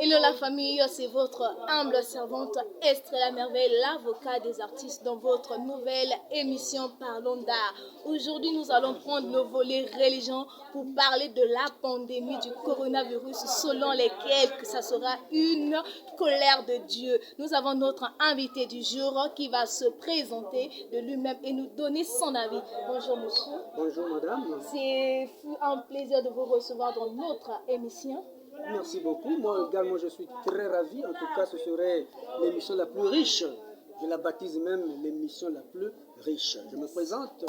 Hello la famille, c'est votre humble servante Esther la Merveille, l'avocat des artistes dans votre nouvelle émission Parlons d'art. Aujourd'hui, nous allons prendre le volet religion pour parler de la pandémie du coronavirus selon lesquels ça sera une colère de Dieu. Nous avons notre invité du jour qui va se présenter de lui-même et nous donner son avis. Bonjour monsieur. Bonjour madame. C'est un plaisir de vous recevoir dans notre émission. Merci beaucoup. Moi également, je suis très ravi. En tout cas, ce serait l'émission la plus riche. Je la baptise même l'émission la plus riche. Je me présente,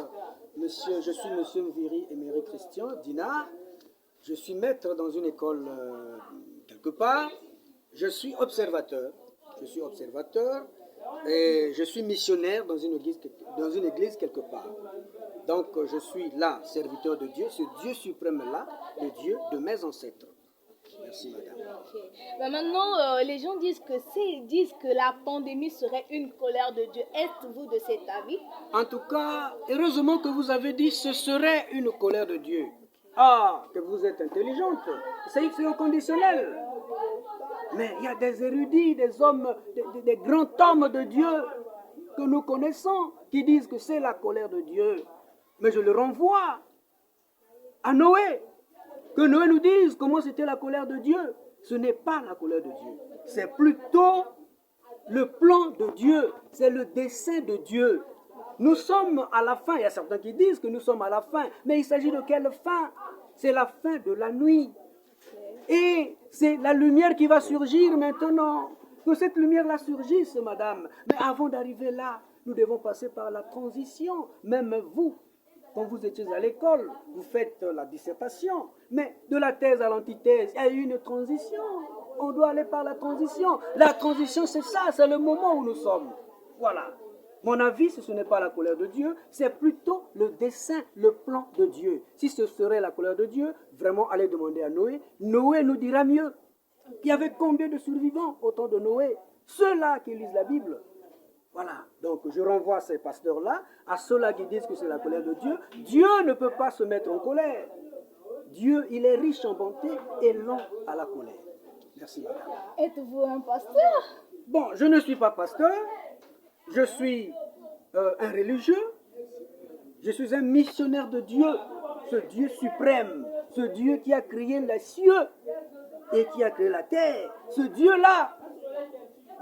monsieur, je suis monsieur Mviri Emery Christian Dinard. Je suis maître dans une école quelque part. Je suis observateur. Et je suis missionnaire dans une église quelque part. Donc, je suis là, serviteur de Dieu, ce Dieu suprême là, le Dieu de mes ancêtres. Merci madame. Okay. Ben maintenant, les gens disent que la pandémie serait une colère de Dieu. Êtes-vous de cet avis? En tout cas, heureusement que vous avez dit ce serait une colère de Dieu. Ah, que vous êtes intelligente. C'est au conditionnel. Mais il y a des érudits, des hommes, des grands hommes de Dieu que nous connaissons qui disent que c'est la colère de Dieu. Mais je le renvoie à Noé. Que Noé nous dise comment c'était la colère de Dieu. Ce n'est pas la colère de Dieu. C'est plutôt le plan de Dieu. C'est le dessein de Dieu. Nous sommes à la fin. Il y a certains qui disent que nous sommes à la fin. Mais il s'agit de quelle fin? C'est la fin de la nuit. Et c'est la lumière qui va surgir maintenant. Que cette lumière-là surgisse, madame. Mais avant d'arriver là, nous devons passer par la transition. Même vous. Quand vous étiez à l'école, vous faites la dissertation, mais de la thèse à l'antithèse, il y a eu une transition. On doit aller par la transition. La transition, c'est ça, c'est le moment où nous sommes. Voilà. Mon avis, ce n'est pas la colère de Dieu, c'est plutôt le dessein, le plan de Dieu. Si ce serait la colère de Dieu, vraiment, allez demander à Noé. Noé nous dira mieux. Il y avait combien de survivants au temps de Noé? Ceux-là qui lisent la Bible. Voilà, donc je renvoie ces pasteurs-là, à ceux-là qui disent que c'est la colère de Dieu. Dieu ne peut pas se mettre en colère. Dieu, il est riche en bonté et lent à la colère. Merci madame. Êtes-vous un pasteur? Bon, je ne suis pas pasteur, je suis un religieux, je suis un missionnaire de Dieu, ce Dieu suprême, ce Dieu qui a créé les cieux et qui a créé la terre. Ce Dieu-là,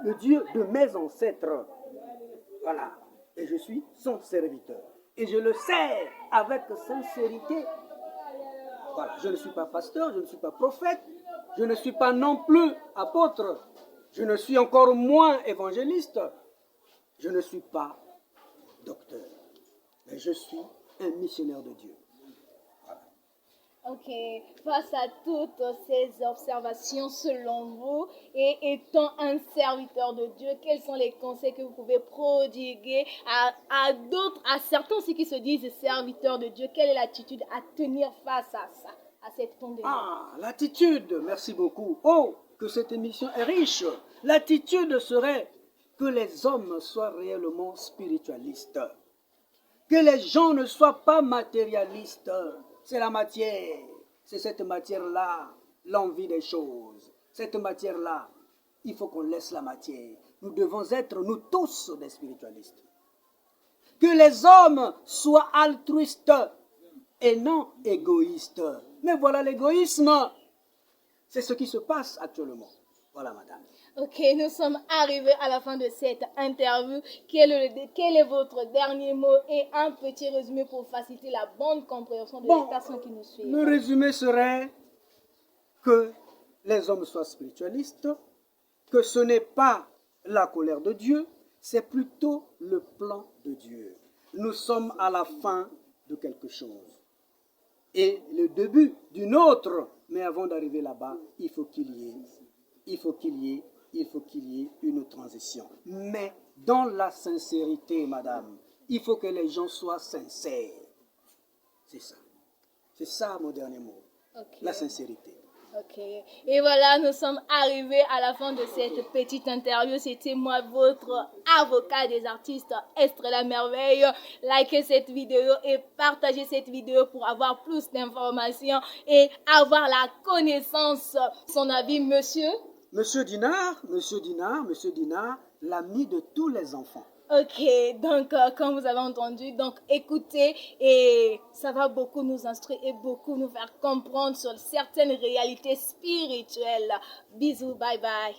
le Dieu de mes ancêtres. Voilà, et je suis son serviteur. Et je le sers avec sincérité. Voilà, je ne suis pas pasteur, je ne suis pas prophète, je ne suis pas non plus apôtre, je ne suis encore moins évangéliste, je ne suis pas docteur, mais je suis un missionnaire de Dieu. Ok, face à toutes ces observations selon vous, et étant un serviteur de Dieu, quels sont les conseils que vous pouvez prodiguer à d'autres, à certains aussi qui se disent serviteurs de Dieu? Quelle est l'attitude à tenir face à ça, à cette pandémie? Ah, l'attitude, merci beaucoup. Oh, que cette émission est riche. L'attitude serait que les hommes soient réellement spiritualistes. Que les gens ne soient pas matérialistes. C'est la matière. C'est cette matière-là, l'envie des choses. Cette matière-là, il faut qu'on laisse la matière. Nous devons être, nous tous, des spiritualistes. Que les hommes soient altruistes et non égoïstes. Mais voilà l'égoïsme. C'est ce qui se passe actuellement. Voilà, madame. Ok, nous sommes arrivés à la fin de cette interview. Quel est votre dernier mot et un petit résumé pour faciliter la bonne compréhension de les personnes qui nous suivent? Le résumé serait que les hommes soient spiritualistes, que ce n'est pas la colère de Dieu, c'est plutôt le plan de Dieu. Nous sommes à la fin de quelque chose et le début d'une autre. Mais avant d'arriver là-bas, il faut qu'il y ait une transition. Mais dans la sincérité, madame, il faut que les gens soient sincères. C'est ça. C'est ça mon dernier mot. Okay. La sincérité. Ok. Et voilà, nous sommes arrivés à la fin de cette petite interview. C'était moi, votre avocat des artistes, Esther la Merveille. Likez cette vidéo et partagez cette vidéo pour avoir plus d'informations et avoir la connaissance. Son avis, monsieur? Monsieur Dinard, l'ami de tous les enfants. Ok, donc comme vous avez entendu, donc écoutez et ça va beaucoup nous instruire et beaucoup nous faire comprendre sur certaines réalités spirituelles. Bisous, bye bye.